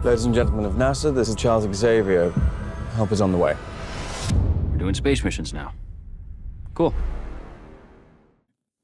Ladies and gentlemen of NASA, this is Charles Xavier. Help is on the way. We're doing space missions now. Cool.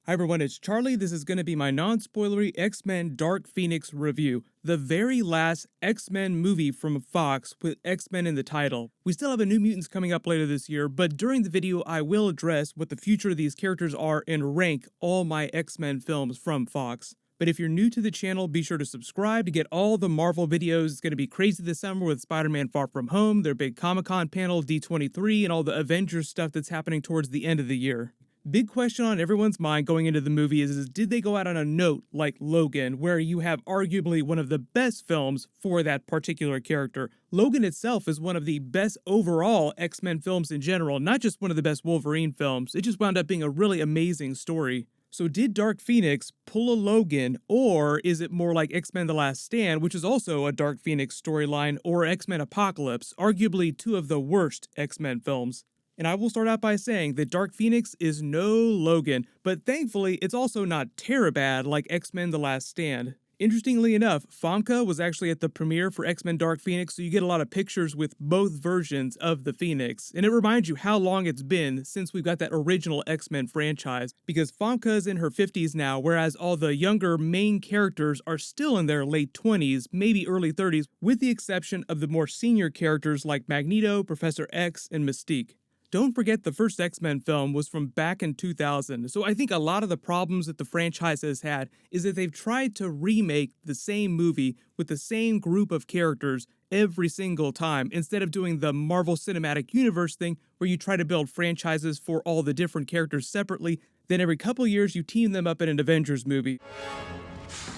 Hi everyone, it's Charlie. This is going to be my non-spoilery X-Men Dark Phoenix review. The very last X-Men movie from Fox with X-Men in the title. We still have a New Mutants coming up later this year, but during the video I will address what the future of these characters are and rank all my X-Men films from Fox. But if you're new to the channel, be sure to subscribe to get all the Marvel videos. It's going to be crazy this summer with Spider-Man Far From Home, their big Comic-Con panel, D23, and all the Avengers stuff that's happening towards the end of the year. Big question on everyone's mind going into the movie is did they go out on a note like Logan, where you have arguably one of the best films for that particular character? Logan itself is one of the best overall X-Men films in general, not just one of the best Wolverine films. It just wound up being a really amazing story. So did Dark Phoenix pull a Logan, or is it more like X-Men The Last Stand, which is also a Dark Phoenix storyline, or X-Men Apocalypse, arguably two of the worst X-Men films? And I will start out by saying that Dark Phoenix is no Logan, but thankfully it's also not terabad like X-Men The Last Stand. Interestingly enough, Famke was actually at the premiere for X-Men Dark Phoenix, so you get a lot of pictures with both versions of the Phoenix. And it reminds you how long it's been since we've got that original X-Men franchise, because Famke is in her 50s now, whereas all the younger main characters are still in their late 20s, maybe early 30s, with the exception of the more senior characters like Magneto, Professor X, and Mystique. Don't forget the first X-Men film was from back in 2000, so I think a lot of the problems that the franchise has had is that they've tried to remake the same movie with the same group of characters every single time, instead of doing the Marvel Cinematic Universe thing where you try to build franchises for all the different characters separately, then every couple years you team them up in an Avengers movie.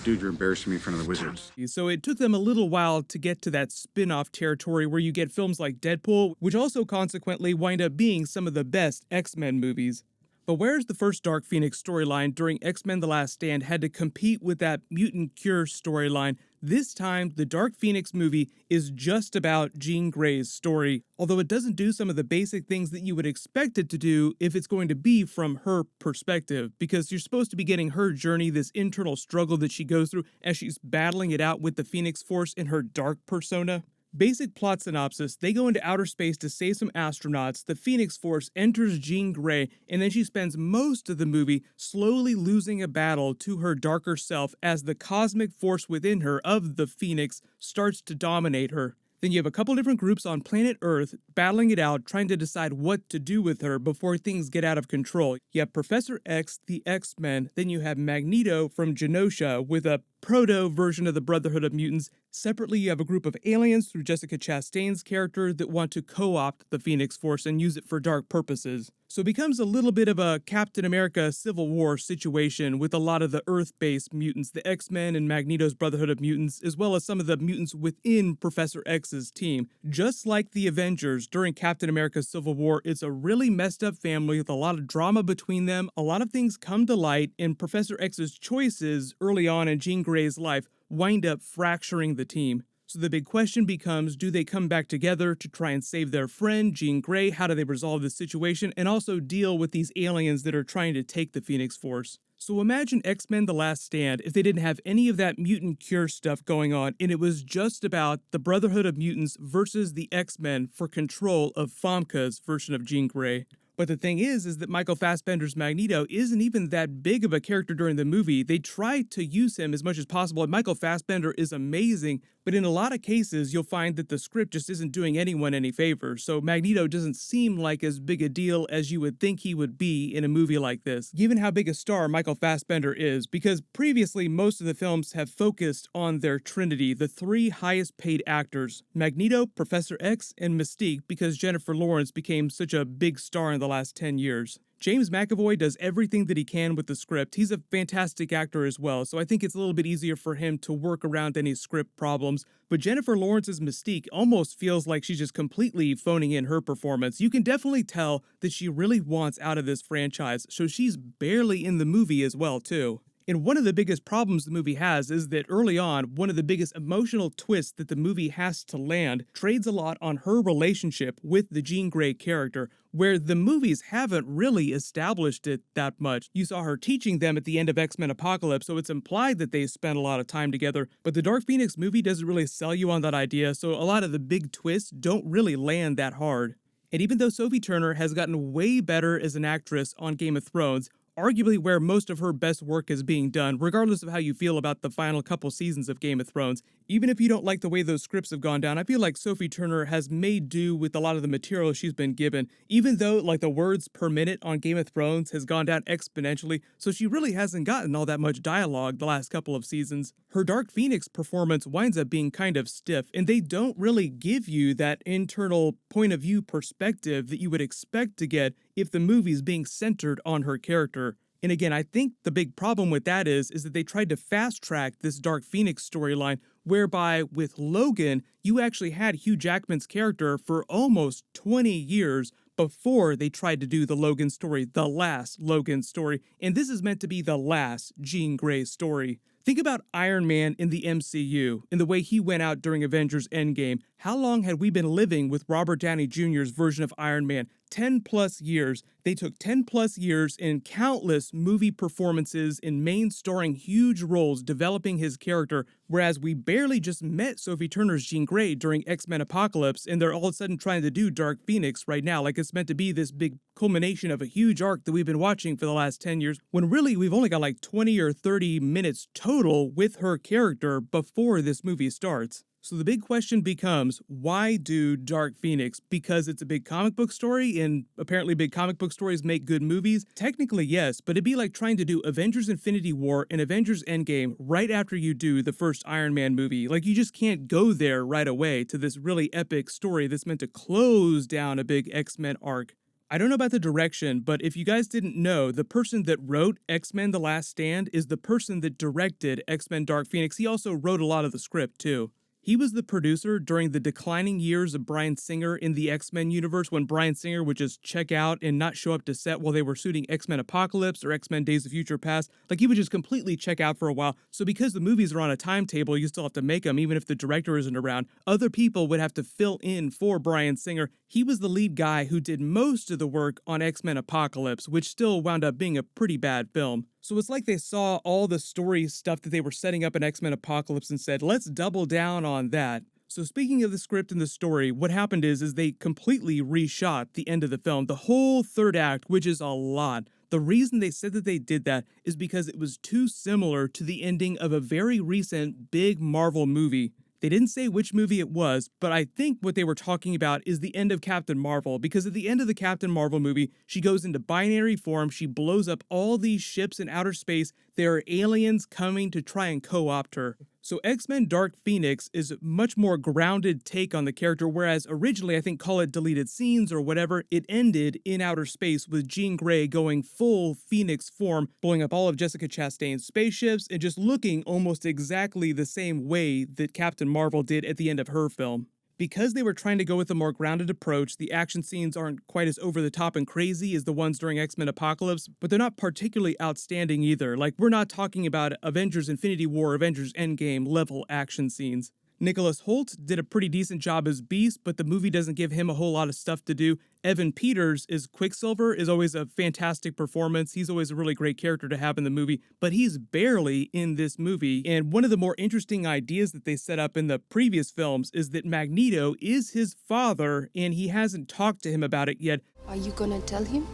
Dude, you're embarrassing me in front of the wizards. So it took them a little while to get to that spin-off territory where you get films like Deadpool, which also consequently wind up being some of the best X-Men movies. But whereas the first Dark Phoenix storyline during X-Men The Last Stand had to compete with that mutant cure storyline, this time the Dark Phoenix movie is just about Jean Grey's story, although it doesn't do some of the basic things that you would expect it to do if it's going to be from her perspective, because you're supposed to be getting her journey, this internal struggle that she goes through as she's battling it out with the Phoenix Force in her dark persona. Basic plot synopsis: they go into outer space to save some astronauts, the Phoenix Force enters Jean Grey, and then she spends most of the movie slowly losing a battle to her darker self as the cosmic force within her of the Phoenix starts to dominate her. Then you have a couple different groups on planet Earth battling it out, trying to decide what to do with her before things get out of control. You have Professor X, the X-Men, then you have Magneto from Genosha with a proto version of the Brotherhood of Mutants. Separately, you have a group of aliens through Jessica Chastain's character that want to co-opt the Phoenix Force and use it for dark purposes. So it becomes a little bit of a Captain America Civil War situation with a lot of the Earth-based mutants, the X-Men and Magneto's Brotherhood of Mutants, as well as some of the mutants within Professor X's team. Just like the Avengers during Captain America's Civil War, it's a really messed up family with a lot of drama between them. A lot of things come to light, and Professor X's choices early on in Jean Grey's life wind up fracturing the team. So the big question becomes, do they come back together to try and save their friend, Jean Grey? How do they resolve this situation and also deal with these aliens that are trying to take the Phoenix Force? So imagine X-Men The Last Stand if they didn't have any of that mutant cure stuff going on, and it was just about the Brotherhood of Mutants versus the X-Men for control of Famke's version of Jean Grey. But the thing is that Michael Fassbender's Magneto isn't even that big of a character during the movie. They try to use him as much as possible, and Michael Fassbender is amazing, but in a lot of cases, you'll find that the script just isn't doing anyone any favors, so Magneto doesn't seem like as big a deal as you would think he would be in a movie like this, given how big a star Michael Fassbender is, because previously most of the films have focused on their trinity, the three highest paid actors, Magneto, Professor X, and Mystique, because Jennifer Lawrence became such a big star in the last 10 years. James McAvoy does everything that he can with the script. He's a fantastic actor as well, so I think it's a little bit easier for him to work around any script problems. But Jennifer Lawrence's Mystique almost feels like she's just completely phoning in her performance. You can definitely tell that she really wants out of this franchise, so she's barely in the movie as well, too. And one of the biggest problems the movie has is that early on, one of the biggest emotional twists that the movie has to land trades a lot on her relationship with the Jean Grey character, where the movies haven't really established it that much. You saw her teaching them at the end of X-Men Apocalypse, so it's implied that they spent a lot of time together, but the Dark Phoenix movie doesn't really sell you on that idea, so a lot of the big twists don't really land that hard. And even though Sophie Turner has gotten way better as an actress on Game of Thrones, arguably where most of her best work is being done, regardless of how you feel about the final couple seasons of Game of Thrones. Even if you don't like the way those scripts have gone down, I feel like Sophie Turner has made do with a lot of the material she's been given, even though like the words per minute on Game of Thrones has gone down exponentially, so she really hasn't gotten all that much dialogue the last couple of seasons. Her Dark Phoenix performance winds up being kind of stiff, and they don't really give you that internal point of view perspective that you would expect to get if the movie's being centered on her character. And again, I think the big problem with that is that they tried to fast track this Dark Phoenix storyline, whereby with Logan, you actually had Hugh Jackman's character for almost 20 years before they tried to do the Logan story, the last Logan story, and this is meant to be the last Jean Grey story. Think about Iron Man in the MCU, and the way he went out during Avengers Endgame. How long had we been living with Robert Downey Jr.'s version of Iron Man? 10 plus years. They took 10 plus years in countless movie performances in main starring huge roles developing his character, whereas we barely just met Sophie Turner's Jean Grey during X-Men Apocalypse, and they're all of a sudden trying to do Dark Phoenix right now, like it's meant to be this big culmination of a huge arc that we've been watching for the last 10 years, when really we've only got like 20 or 30 minutes total with her character before this movie starts. So the big question becomes, why do Dark Phoenix? Because it's a big comic book story, and apparently big comic book stories make good movies? Technically, yes, but it'd be like trying to do Avengers Infinity War and Avengers Endgame right after you do the first Iron Man movie. Like, you just can't go there right away to this really epic story that's meant to close down a big X-Men arc. I don't know about the direction, but if you guys didn't know, the person that wrote X-Men The Last Stand is the person that directed X-Men Dark Phoenix. He also wrote a lot of the script, too. He was the producer during the declining years of Bryan Singer in the X-Men universe, when Bryan Singer would just check out and not show up to set while they were shooting X-Men Apocalypse or X-Men Days of Future Past. Like, he would just completely check out for a while. So because the movies are on a timetable, you still have to make them, even if the director isn't around. Other people would have to fill in for Bryan Singer. He was the lead guy who did most of the work on X-Men Apocalypse, which still wound up being a pretty bad film. So it's like they saw all the story stuff that they were setting up in X-Men Apocalypse and said, let's double down on that. So speaking of the script and the story, what happened is they completely reshot the end of the film, the whole third act, which is a lot. The reason they said that they did that is because it was too similar to the ending of a very recent big Marvel movie. They didn't say which movie it was, but I think what they were talking about is the end of Captain Marvel, because at the end of the Captain Marvel movie, she goes into binary form, she blows up all these ships in outer space, there are aliens coming to try and co-opt her. So X-Men Dark Phoenix is a much more grounded take on the character, whereas originally, I think, call it deleted scenes or whatever, it ended in outer space with Jean Grey going full Phoenix form, blowing up all of Jessica Chastain's spaceships, and just looking almost exactly the same way that Captain Marvel did at the end of her film. Because they were trying to go with a more grounded approach, the action scenes aren't quite as over-the-top and crazy as the ones during X-Men Apocalypse, but they're not particularly outstanding either. Like, we're not talking about Avengers Infinity War, Avengers Endgame level action scenes. Nicholas Hoult did a pretty decent job as Beast, but the movie doesn't give him a whole lot of stuff to do. Evan Peters as Quicksilver is always a fantastic performance. He's always a really great character to have in the movie, but he's barely in this movie. And one of the more interesting ideas that they set up in the previous films is that Magneto is his father, and he hasn't talked to him about it yet. Are you gonna tell him?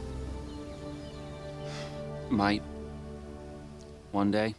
Might. One day.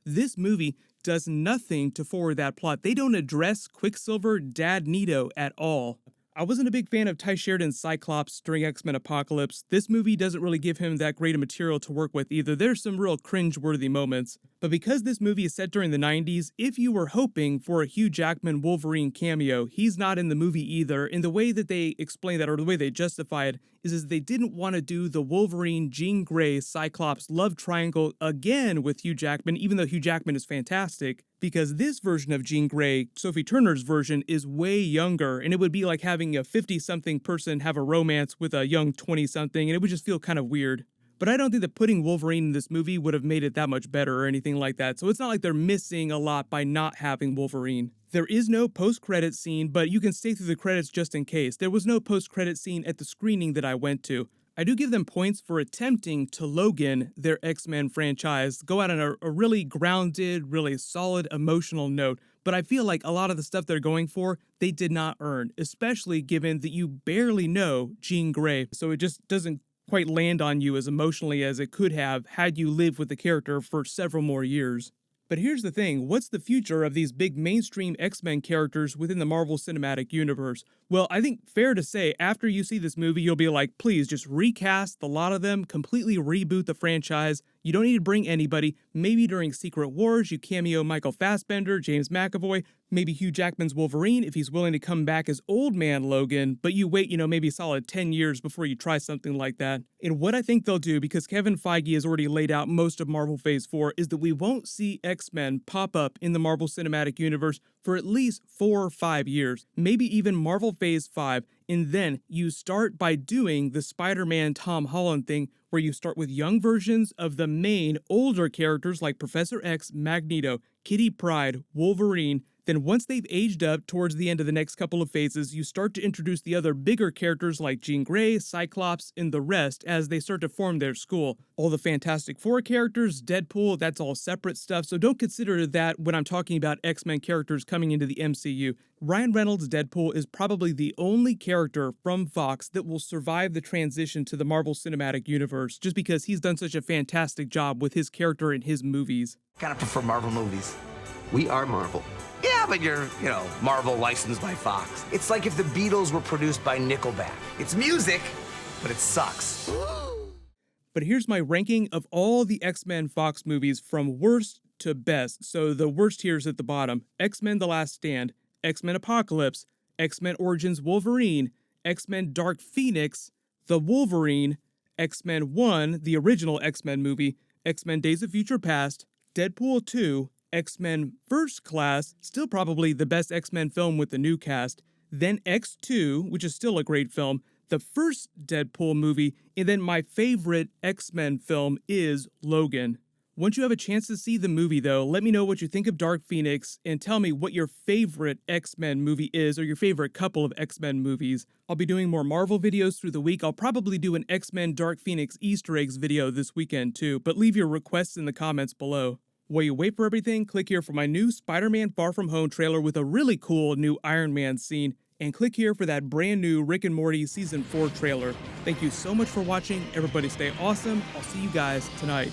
This movie does nothing to forward that plot. They don't address Quicksilver Dad Nito at all. I wasn't a big fan of Ty Sheridan's Cyclops during X-Men Apocalypse. This movie doesn't really give him that great of material to work with either. There's some real cringe-worthy moments. But because this movie is set during the 90s, if you were hoping for a Hugh Jackman Wolverine cameo, he's not in the movie either. And the way that they explain that, or the way they justify it, is they didn't want to do the Wolverine, Jean Grey, Cyclops love triangle again with Hugh Jackman, even though Hugh Jackman is fantastic, because this version of Jean Grey, Sophie Turner's version, is way younger, and it would be like having a 50-something person have a romance with a young 20-something, and it would just feel kind of weird. But I don't think that putting Wolverine in this movie would have made it that much better or anything like that, so it's not like they're missing a lot by not having Wolverine. There is no post-credit scene, but you can stay through the credits just in case. There was no post-credit scene at the screening that I went to. I do give them points for attempting to Logan their X-Men franchise, go out on a really grounded, really solid emotional note, but I feel like a lot of the stuff they're going for, they did not earn, especially given that you barely know Jean Grey, so it just doesn't quite land on you as emotionally as it could have had you lived with the character for several more years. But here's the thing, what's the future of these big mainstream X-Men characters within the Marvel Cinematic Universe? Well, I think fair to say, after you see this movie, you'll be like, please just recast a lot of them, completely reboot the franchise. You don't need to bring anybody. Maybe during Secret Wars, you cameo Michael Fassbender, James McAvoy, maybe Hugh Jackman's Wolverine if he's willing to come back as Old Man Logan, but you wait, maybe a solid 10 years before you try something like that. And what I think they'll do, because Kevin Feige has already laid out most of Marvel Phase 4, is that we won't see X-Men pop up in the Marvel Cinematic Universe for at least 4 or 5 years, maybe even Marvel Phase 5, and then you start by doing the Spider-Man Tom Holland thing, where you start with young versions of the main older characters like Professor X, Magneto, Kitty Pryde, Wolverine. Then once they've aged up towards the end of the next couple of phases, you start to introduce the other bigger characters like Jean Grey, Cyclops, and the rest as they start to form their school. All the Fantastic Four characters, Deadpool, that's all separate stuff, so don't consider that when I'm talking about X-Men characters coming into the MCU. Ryan Reynolds' Deadpool is probably the only character from Fox that will survive the transition to the Marvel Cinematic Universe, just because he's done such a fantastic job with his character in his movies. Kind of prefer Marvel movies. We are Marvel. Yeah, but you're, Marvel licensed by Fox. It's like if the Beatles were produced by Nickelback. It's music, but it sucks. But here's my ranking of all the X-Men Fox movies from worst to best. So the worst here is at the bottom. X-Men The Last Stand, X-Men Apocalypse, X-Men Origins Wolverine, X-Men Dark Phoenix, The Wolverine, X-Men 1, the original X-Men movie, X-Men Days of Future Past, Deadpool 2, X-Men First Class, still probably the best X-Men film with the new cast, then X2, which is still a great film, the first Deadpool movie, and then my favorite X-Men film is Logan. Once you have a chance to see the movie though, let me know what you think of Dark Phoenix and tell me what your favorite X-Men movie is or your favorite couple of X-Men movies. I'll be doing more Marvel videos through the week. I'll probably do an X-Men Dark Phoenix Easter eggs video this weekend too, but leave your requests in the comments below. While you wait for everything, click here for my new Spider-Man Far From Home trailer with a really cool new Iron Man scene, and click here for that brand new Rick and Morty Season 4 trailer. Thank you so much for watching. Everybody stay awesome. I'll see you guys tonight.